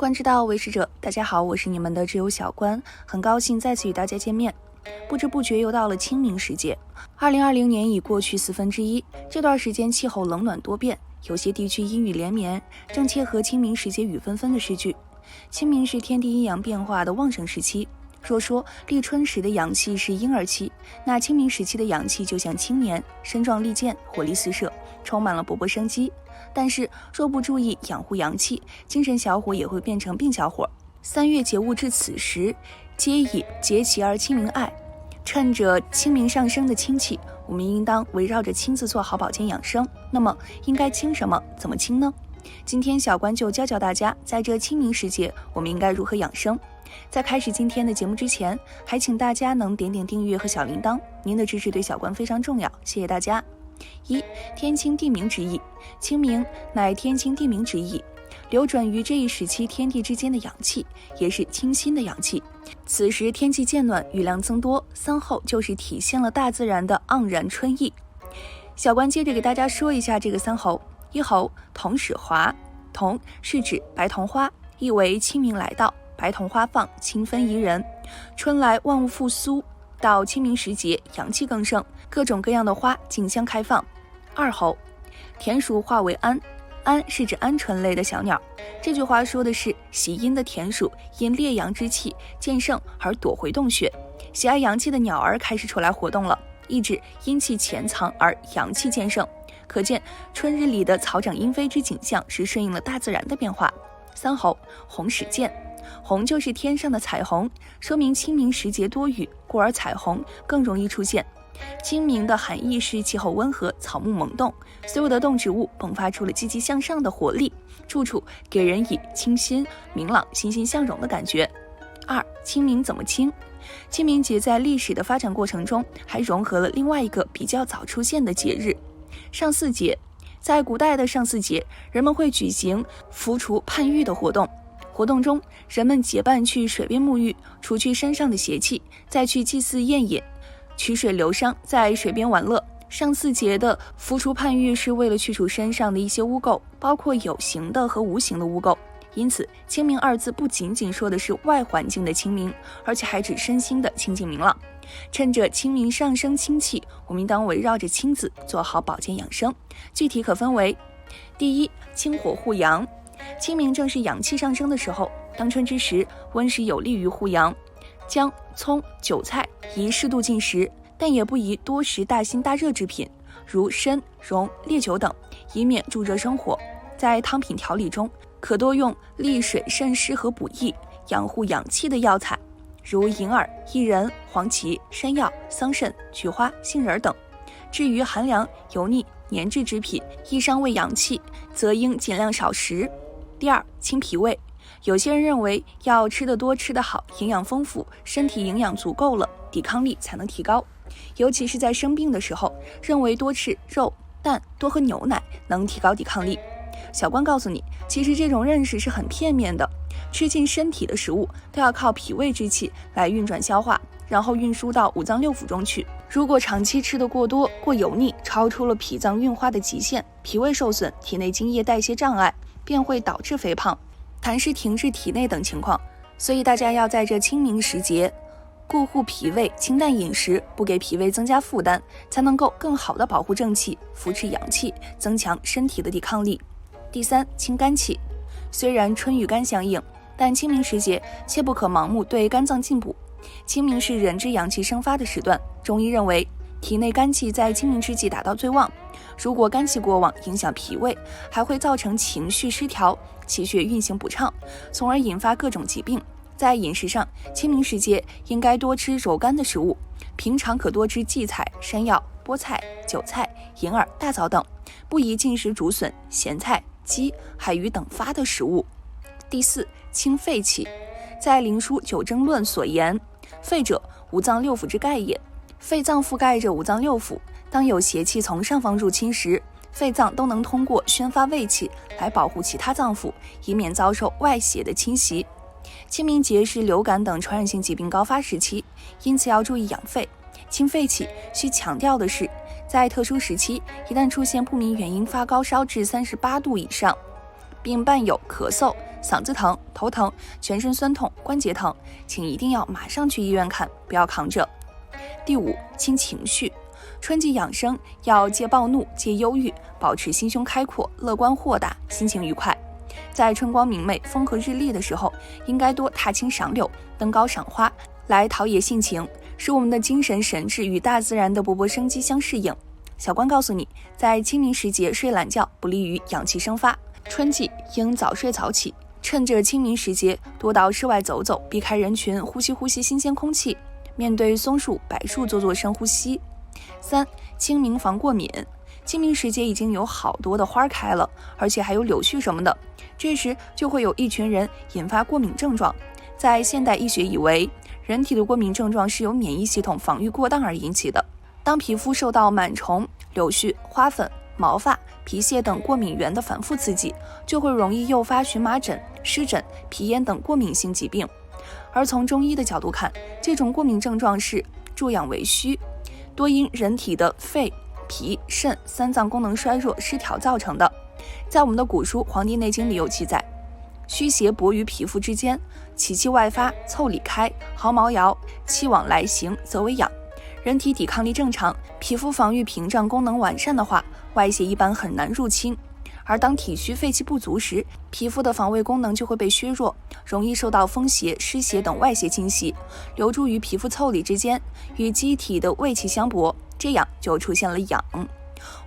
观之道，为师者。大家好，我是你们的挚友小关，很高兴再次与大家见面。不知不觉又到了清明时节，2020年已过去1/4，这段时间气候冷暖多变，有些地区阴雨连绵，正切合清明时节雨纷纷的时句。清明是天地阴阳变化的旺盛时期。若说立春时的阳气是婴儿期，那清明时期的阳气就像青年，身壮力健，活力四射，充满了勃勃生机。但是若不注意养护阳气，精神小伙也会变成病小伙。3月节物至此时，皆以节气而清明爱。趁着清明上升的清气，我们应当围绕着清字做好保健养生。那么应该清什么？怎么清呢？今天小关就教大家，在这清明时节，我们应该如何养生。在开始今天的节目之前，还请大家能点点订阅和小铃铛，您的支持对小关非常重要，谢谢大家。天清地明之意。清明乃天清地明之意，流转于这一时期天地之间的阳气，也是清新的阳气。此时天气渐暖，雨量增多，三候就是体现了大自然的盎然春意。小关接着给大家说一下这个三候。一候，桐始华。桐是指白桐花，意为清明来到，白桐花放，清芬宜人。春来万物复苏，到清明时节阳气更盛，各种各样的花竞相开放。二候，田鼠化为安。安是指鹌鹑类的小鸟，这句话说的是喜阴的田鼠因烈阳之气渐盛而躲回洞穴，喜爱阳气的鸟儿开始出来活动了，意指阴气潜藏而阳气渐盛。可见春日里的草长莺飞之景象是顺应了大自然的变化。三候，红始见。红就是天上的彩虹，说明清明时节多雨，故而彩虹更容易出现。清明的含义是气候温和，草木萌动，所有的动植物迸发出了积极向上的活力，处处给人以清新明朗、欣欣向荣的感觉。二，清明怎么清？清明节在历史的发展过程中还融合了另外一个比较早出现的节日上巳节。在古代的上巳节，人们会举行浮除盼欲的活动，活动中人们结伴去水边沐浴，除去身上的邪气，再去祭祀宴饮，曲水流觞，在水边玩乐。上巳节的浮除盼欲是为了去除身上的一些污垢，包括有形的和无形的污垢。因此清明二字不仅仅说的是外环境的清明，而且还指身心的清净明朗。趁着清明上升清气，我们应当围绕着清字做好保健养生。具体可分为：第一，清火护阳。清明正是阳气上升的时候，当春之时，温食有利于护阳。姜、葱、韭菜宜适度进食，但也不宜多食大辛大热之品，如参、茸、烈酒等，以免助热生火。在汤品调理中，可多用利水渗湿和补益、养护阳气的药材，如银耳、薏仁、黄芪、山药、桑葚、菊花、杏仁等。至于寒凉、油腻、粘滞之品，易伤胃阳气，则应尽量少食。第二，清脾胃。有些人认为要吃得多、吃得好，营养丰富，身体营养足够了，抵抗力才能提高。尤其是在生病的时候，认为多吃肉、蛋、多喝牛奶能提高抵抗力。小关告诉你，其实这种认识是很片面的。吃进身体的食物都要靠脾胃之气来运转消化，然后运输到五脏六腑中去。如果长期吃得过多、过油腻，超出了脾脏运化的极限，脾胃受损，体内津液代谢障碍，便会导致肥胖、痰湿停滞体内等情况。所以大家要在这清明时节顾护脾胃，清淡饮食，不给脾胃增加负担，才能够更好的保护正气，扶持阳气，增强身体的抵抗力。第三，清肝气。虽然春与肝相应，但清明时节切不可盲目对肝脏进补。清明是人之阳气生发的时段，中医认为体内肝气在清明之际达到最旺，如果肝气过旺，影响脾胃，还会造成情绪失调，气血运行不畅，从而引发各种疾病。在饮食上，清明时节应该多吃柔肝的食物，平常可多吃荠菜、山药、菠菜、韭菜、银耳、大枣等，不宜进食竹笋、咸菜、鸡、海鱼等发的食物。第四，清肺气。在《灵枢·九蒸论》所言，肺者，五脏六腑之盖也。肺脏覆盖着五脏六腑，当有邪气从上方入侵时，肺脏都能通过宣发胃气来保护其他脏腑，以免遭受外邪的侵袭。清明节是流感等传染性疾病高发时期，因此要注意养肺。清肺气需强调的是，在特殊时期，一旦出现不明原因发高烧至38度以上，并伴有咳嗽、嗓子疼、头疼、全身酸痛、关节疼，请一定要马上去医院看，不要扛着。第5，清情绪。春季养生要戒暴怒、戒忧郁，保持心胸开阔、乐观豁达、心情愉快。在春光明媚、风和日丽的时候，应该多踏青赏柳、登高赏花，来陶冶性情，使我们的精神神志与大自然的勃勃生机相适应。小关告诉你，在清明时节睡懒觉不利于阳气生发，春季应早睡早起，趁着清明时节多到室外走走，避开人群，呼吸新鲜空气，面对松树、柏树做深呼吸。3，清明防过敏。清明时节已经有好多的花开了，而且还有柳絮什么的，这时就会有一群人引发过敏症状。在现代医学以为，人体的过敏症状是由免疫系统防御过当而引起的。当皮肤受到螨虫、柳絮、花粉、毛发、皮屑等过敏源的反复刺激，就会容易诱发荨麻疹、湿疹、皮炎等过敏性疾病。而从中医的角度看，这种过敏症状是助养为虚，多因人体的肺、脾、肾3脏功能衰弱失调造成的。在我们的古书《黄帝内经》里有记载，虚邪搏于皮肤之间，其气外发，腠理开，毫毛摇，气往来行，则为养。人体抵抗力正常，皮肤防御屏障功能完善的话，外邪一般很难入侵。而当体虚肺气不足时，皮肤的防卫功能就会被削弱，容易受到风邪、湿邪等外邪侵袭，留住于皮肤腠理之间，与机体的卫气相搏，这样就出现了痒。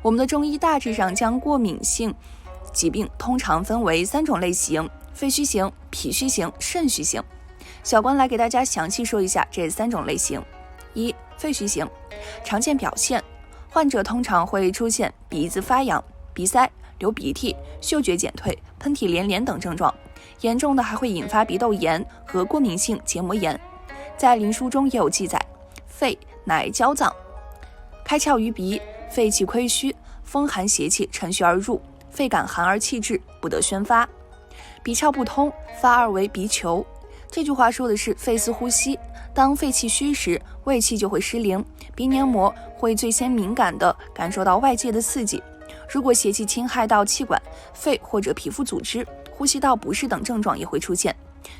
我们的中医大致上将过敏性疾病通常分为3种类型：肺虚型、脾虚型、肾虚型。小关来给大家详细说一下这3种类型。1、肺虚型。常见表现，患者通常会出现鼻子发痒、鼻塞、流鼻涕、嗅觉减退、喷嚏连连等症状，严重的还会引发鼻窦炎和过敏性结膜炎。在灵书中也有记载，肺乃娇脏，开窍于鼻，肺气亏虚，风寒邪气趁虚而入，肺感寒而气滞，不得宣发。鼻窍不通，发而为鼻虬。这句话说的是肺似呼吸，当肺气虚时，胃气就会失灵，鼻黏膜会最先敏感地感受到外界的刺激。如果邪气侵害到气管、肺或者皮肤组织，呼吸道不适等症状也会出现。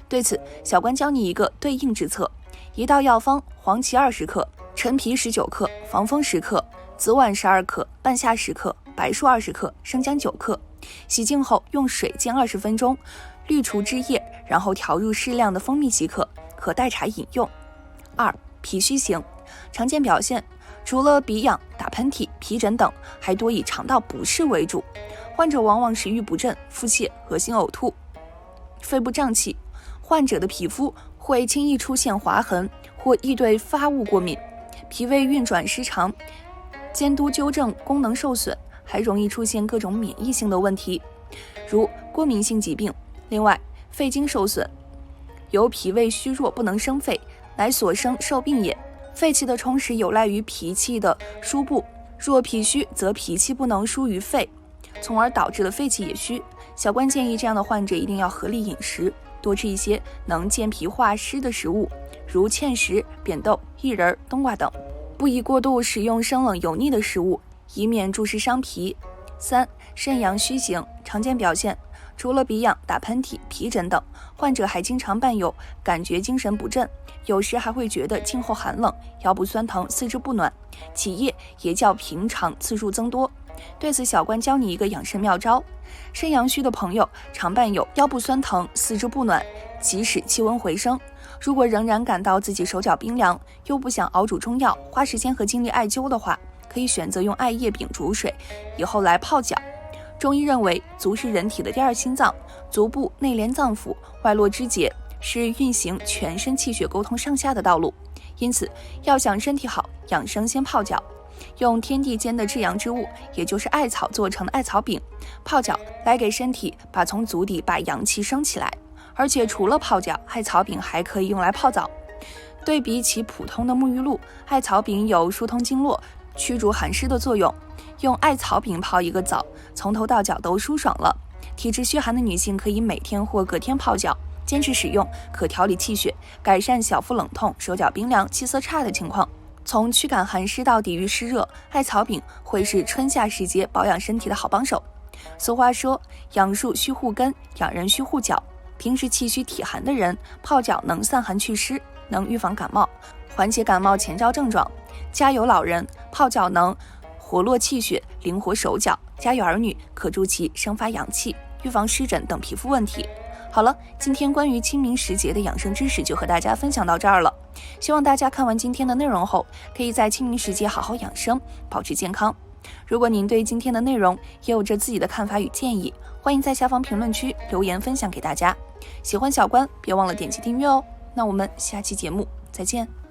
对此，小关教你一个对应之策：一道药方，黄芪20克，陈皮19克，防风10克，紫菀12克，半夏10克，白术20克，生姜9克。洗净后用水煎20分钟，滤除汁液，然后调入适量的蜂蜜即可，可代茶饮用。2、脾虚型。常见表现，除了鼻痒、打喷嚏、皮疹等，还多以肠道不适为主，患者往往食欲不振、腹泻、恶心呕吐。肺部胀气，患者的皮肤会轻易出现划痕，或易对发物过敏，脾胃运转失常，监督纠正功能受损，还容易出现各种免疫性的问题，如过敏性疾病。另外，肺经受损，由脾胃虚弱不能生肺，乃所生受病也。肺气的充实有赖于脾气的输布，若脾虚则脾气不能输于肺，从而导致了肺气也虚。小关建议这样的患者一定要合理饮食，多吃一些能健脾化湿的食物，如芡实、扁豆、薏仁、冬瓜等，不宜过度使用生冷油腻的食物，以免注湿伤脾。3、肾阳虚型。常见表现，除了鼻痒、打喷嚏、皮疹等，患者还经常伴有感觉精神不振，有时还会觉得静候寒冷、腰部酸疼、四肢不暖，起夜也较平常次数增多。对此，小关教你一个养肾妙招：肾阳虚的朋友常伴有腰部酸疼、四肢不暖，即使气温回升，如果仍然感到自己手脚冰凉，又不想熬煮中药，花时间和精力艾灸的话，可以选择用艾叶饼煮水，以后来泡脚。中医认为，足是人体的第2心脏，足部内连脏腑，外络肢节，是运行全身气血沟通上下的道路。因此，要想身体好，养生先泡脚。用天地间的至阳之物，也就是艾草做成的艾草饼，泡脚来给身体从足底把阳气升起来。而且除了泡脚，艾草饼还可以用来泡澡。对比起普通的沐浴露，艾草饼有疏通经络、驱逐寒湿的作用。用艾草饼泡一个澡，从头到脚都舒爽了。体质虚寒的女性可以每天或隔天泡脚，坚持使用可调理气血，改善小腹冷痛、手脚冰凉、气色差的情况。从驱赶寒湿到抵御湿热，艾草饼会是春夏时节保养身体的好帮手。俗话说，养树须护根，养人须护脚。平时气虚体寒的人泡脚能散寒祛湿，能预防感冒，缓解感冒前兆症状。家有老人泡脚能活络气血，灵活手脚；家有儿女可助其生发阳气，预防湿疹等皮肤问题。好了，今天关于清明时节的养生知识就和大家分享到这儿了。希望大家看完今天的内容后，可以在清明时节好好养生，保持健康。如果您对今天的内容也有着自己的看法与建议，欢迎在下方评论区留言分享给大家。喜欢小关别忘了点击订阅哦。那我们下期节目再见。